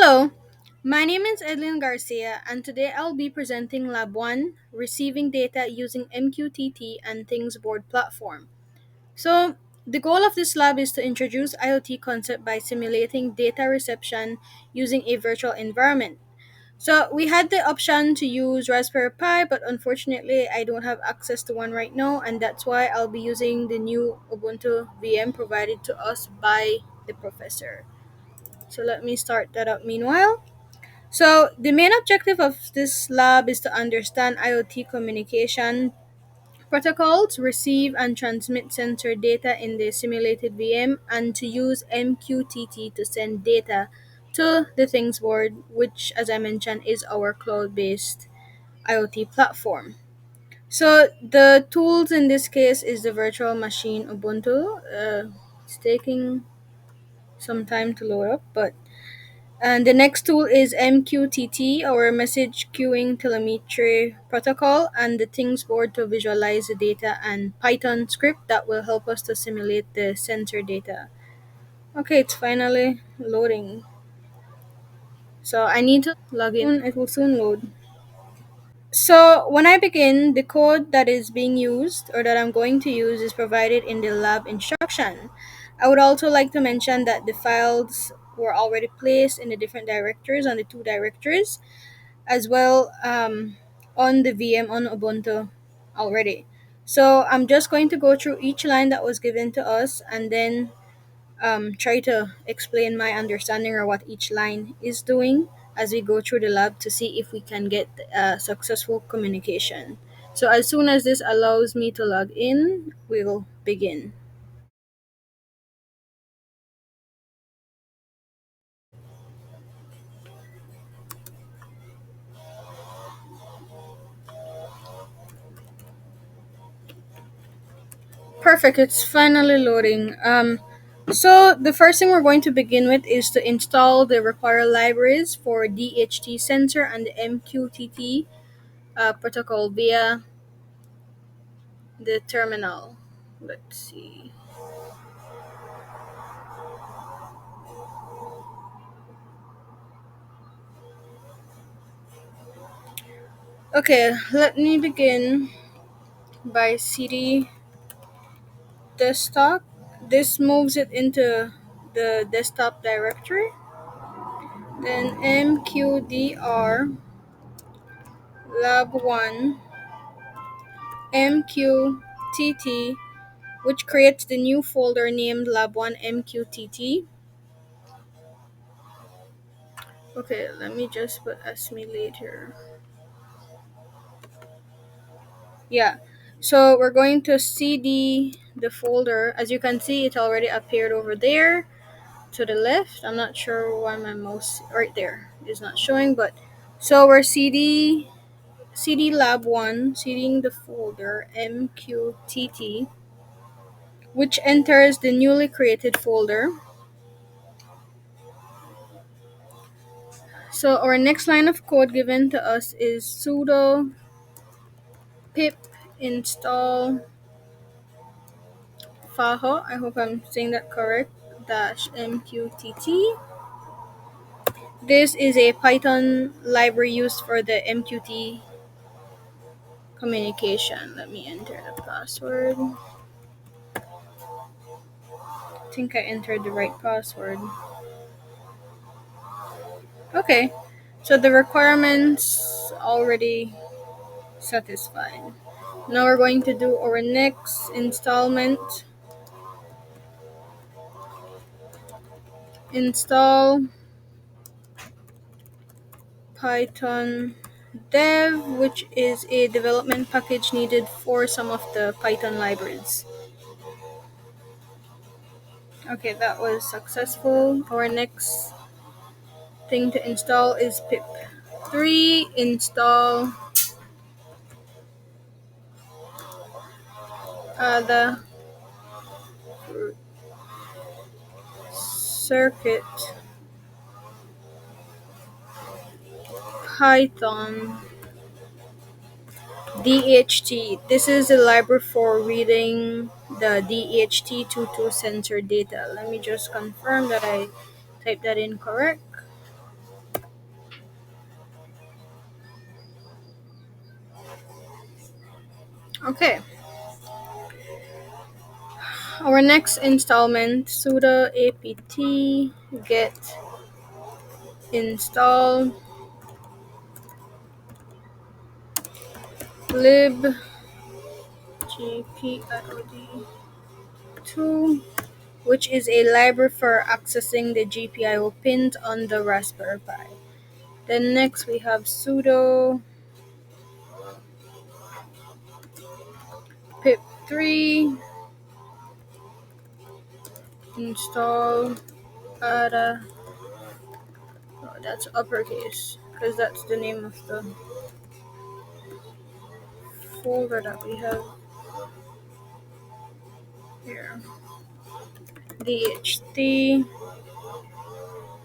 Hello, my name is Edlin Garcia, and today I'll be presenting Lab 1 Receiving Data Using MQTT and Things Board Platform. So, the goal of this lab is to introduce IoT concept by simulating data reception using a virtual environment. So, we had the option to use Raspberry Pi, but unfortunately, I don't have access to one right now, and that's why I'll be using the new Ubuntu VM provided to us by the professor. So, let me start that up meanwhile. So, the main objective of this lab is to understand IoT communication protocols, receive and transmit sensor data in the simulated VM, and to use MQTT to send data to the Things board, which, as I mentioned, is our cloud based IoT platform. So, the tools in this case is the virtual machine Ubuntu. It's taking some time to load up, but and the next tool is MQTT, our message queuing telemetry protocol, and the Things board to visualize the data, and Python script that will help us to simulate the sensor data. Okay, it's finally loading. So I need to log in. It will soon load. So when I begin, the code that is being used or that I'm going to use is provided in the lab instruction. I would also like to mention that the files were already placed in the different directories on the two directories as well on the VM on Ubuntu already. So I'm just going to go through each line that was given to us and then try to explain my understanding or what each line is doing as we go through the lab to see if we can get successful communication. So as soon as this allows me to log in, we'll begin. Perfect, it's finally loading. So the first thing we're going to begin with is to install the required libraries for DHT sensor and the MQTT protocol via the terminal. Let's see. Okay, let me begin by CD desktop. This moves it into the desktop directory. Then MQDR lab1 MQTT, which creates the new folder named lab1 MQTT. Okay, let me just put assimilate here. Yeah. So we're going to cd the folder. As you can see, it already appeared over there to the left. I'm not sure why my mouse right there is not showing, but so we're cd lab 1 cding the folder MQTT, which enters the newly created folder. So our next line of code given to us is sudo pip install faho. I hope I'm saying that correct. Dash MQTT. This is a Python library used for the MQT communication. Let me enter the password. I think I entered the right password. Okay, so the requirements already satisfied. Now we're going to do our next installment. Install Python dev, which is a development package needed for some of the Python libraries. Okay, that was successful. Our next thing to install is pip3 install the circuit Python DHT. This is a library for reading the DHT22 sensor data. Let me just confirm that I typed that in correct. Okay, our next installment sudo apt get install lib gpiod 2, which is a library for accessing the GPIO pins on the Raspberry Pi. Then next we have sudo pip3 install ada. Oh, that's uppercase because that's the name of the folder that we have here. DHT.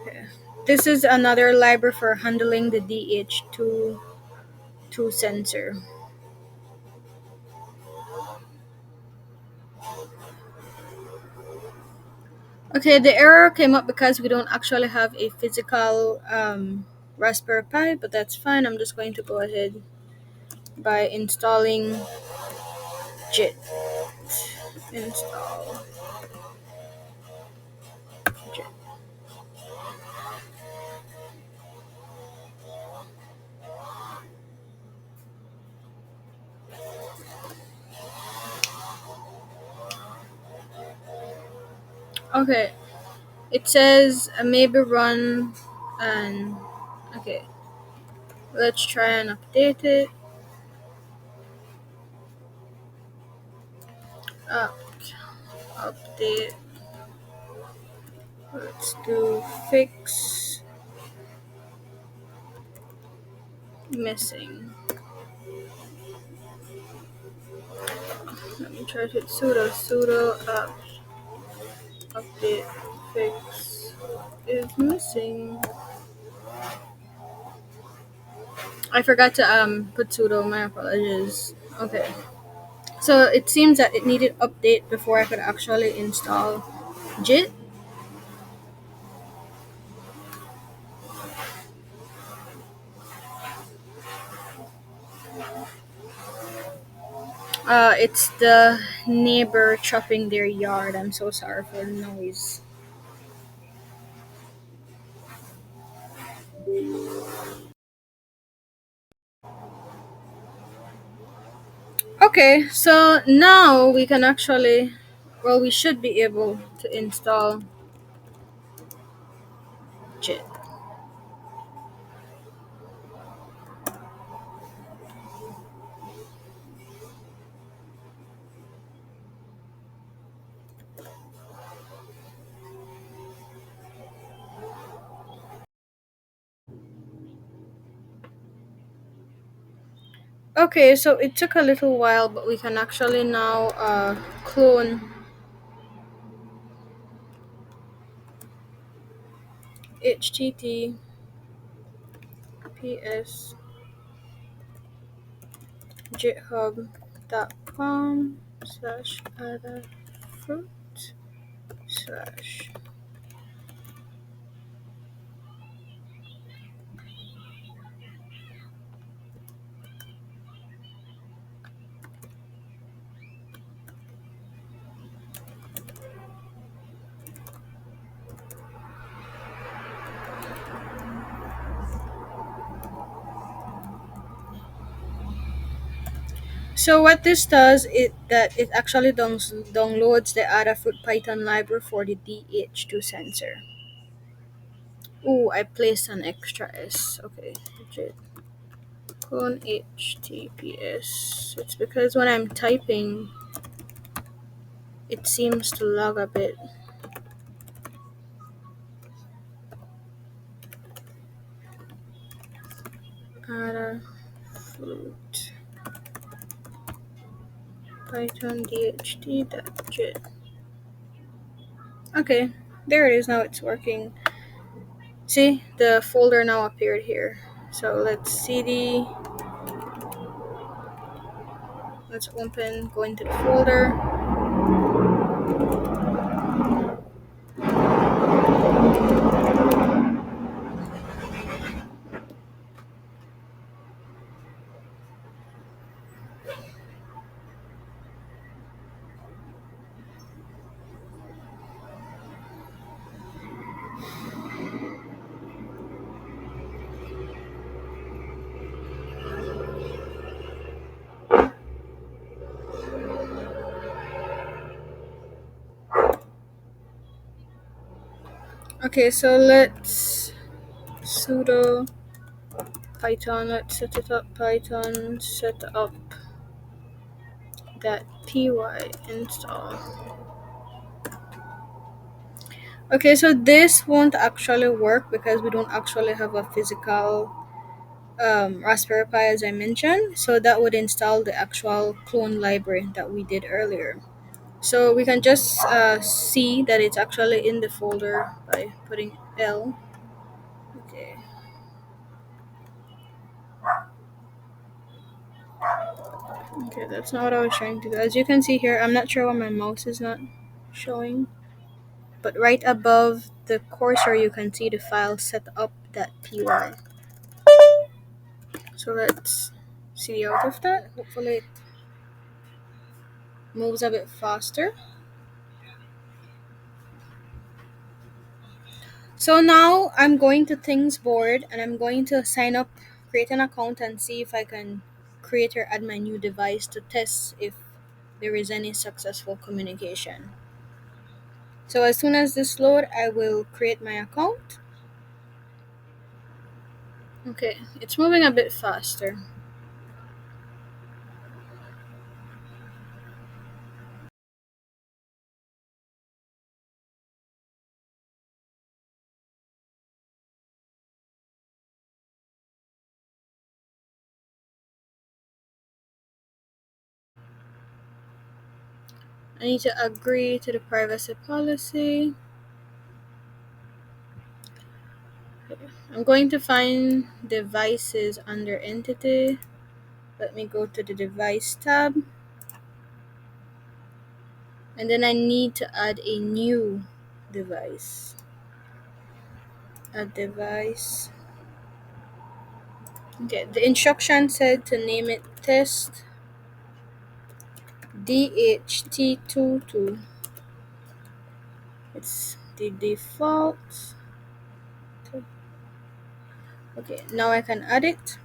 Okay. This is another library for handling the DH2 sensor. Okay, the error came up because we don't actually have a physical Raspberry Pi, but that's fine. I'm just going to go ahead by installing JIT. Install JIT. Okay, it says maybe run and okay, let's try and update it. Up, update. Let's do fix missing. Let me try to sudo up update fix is missing. I forgot to put sudo. My apologies. Okay, so it seems that it needed update before I could actually install JIT. It's the neighbor chopping their yard. I'm so sorry for the noise. Okay, so now we can actually, well, we should be able to install JIT. Okay, so it took a little while, but we can actually now clone https github.com/adafruit slash. So what this does is that it actually downloads the Adafruit Python library for the DH2 sensor. Oh, I placed an extra S. Okay, legit. Clone HTTPS. It's because when I'm typing, it seems to lag a bit. Adafruit Python DHT.jit. Okay, there it is. Now it's working. See, the folder now appeared here. So let's cd. Let's open. Go into the folder. Okay, so let's sudo python, let's set it up, python set up that py install. Okay, so this won't actually work because we don't actually have a physical Raspberry Pi as I mentioned, so that would install the actual clone library that we did earlier. So we can just see that it's actually in the folder by putting L. Okay. Okay, that's not what I was trying to do. As you can see here, I'm not sure why my mouse is not showing, but right above the cursor, you can see the file setup.py. So let's see out of that. Hopefully, it moves a bit faster. So now I'm going to Things board and I'm going to sign up, create an account, and see if I can create or add my new device to test if there is any successful communication. So as soon as this load, I will create my account. Okay, it's moving a bit faster. I need to agree to the privacy policy. I'm going to find devices under entity. Let me go to the device tab. And then I need to add a new device. Add device. Okay, the instruction said to name it test DHT22. It's the default. Okay, now I can add it.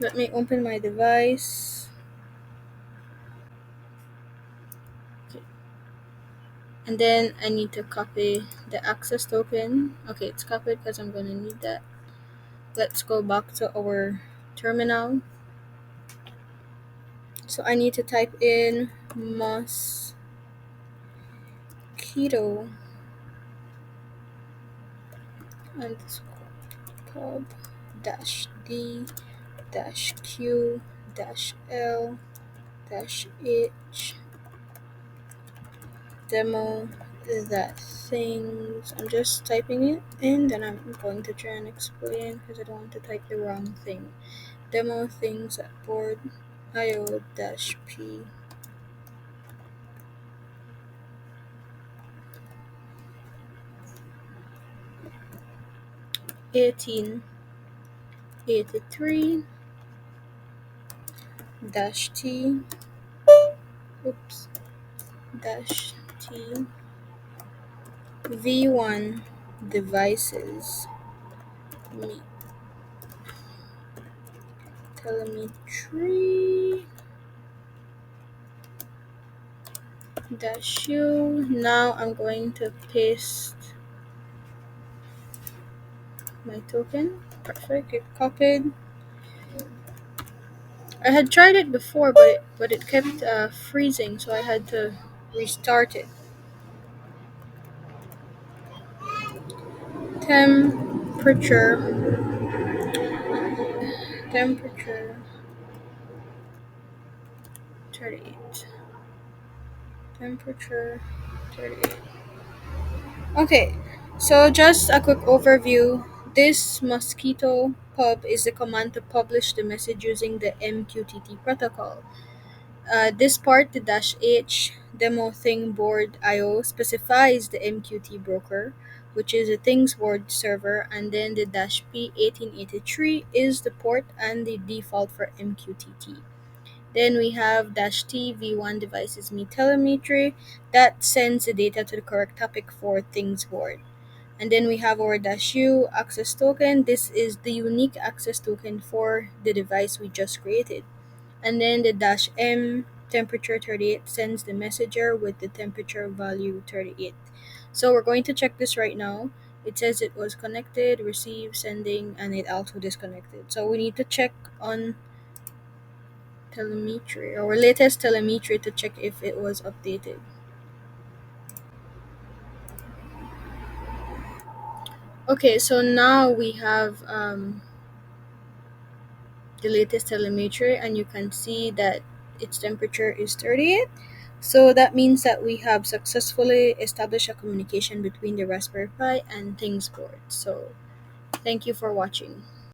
Let me open my device. Okay. And then I need to copy the access token. Okay, it's copied because I'm going to need that. Let's go back to our terminal. So I need to type in mosquito underscore pub dash d dash q dash l dash h demo that things. I'm just typing it in, then I'm going to try and explain because I don't want to type the wrong thing. Demo things at board io dash p 1883 dash t oops dash t v1 devices me telemetry dash u. Now I'm going to paste my token. Perfect, it copied. I had tried it before, but it kept freezing, so I had to restart it. Temperature, temperature 38. Temperature 38. Okay, so just a quick overview. This mosquito pub is the command to publish the message using the MQTT protocol. This part, the dash H demo thing board IO specifies the MQT broker, which is a things board server, and then the dash P 1883 is the port and the default for MQTT. Then we have dash T V1 devices meet telemetry that sends the data to the correct topic for things board. And then we have our dash U access token. This is the unique access token for the device we just created. And then the dash M temperature 38 sends the messenger with the temperature value 38. So we're going to check this right now. It says it was connected, received, sending, and it also disconnected. So we need to check on telemetry, our latest telemetry, to check if it was updated. Okay, so now we have the latest telemetry, and you can see that its temperature is 38. So that means that we have successfully established a communication between the Raspberry Pi and Things board. So thank you for watching.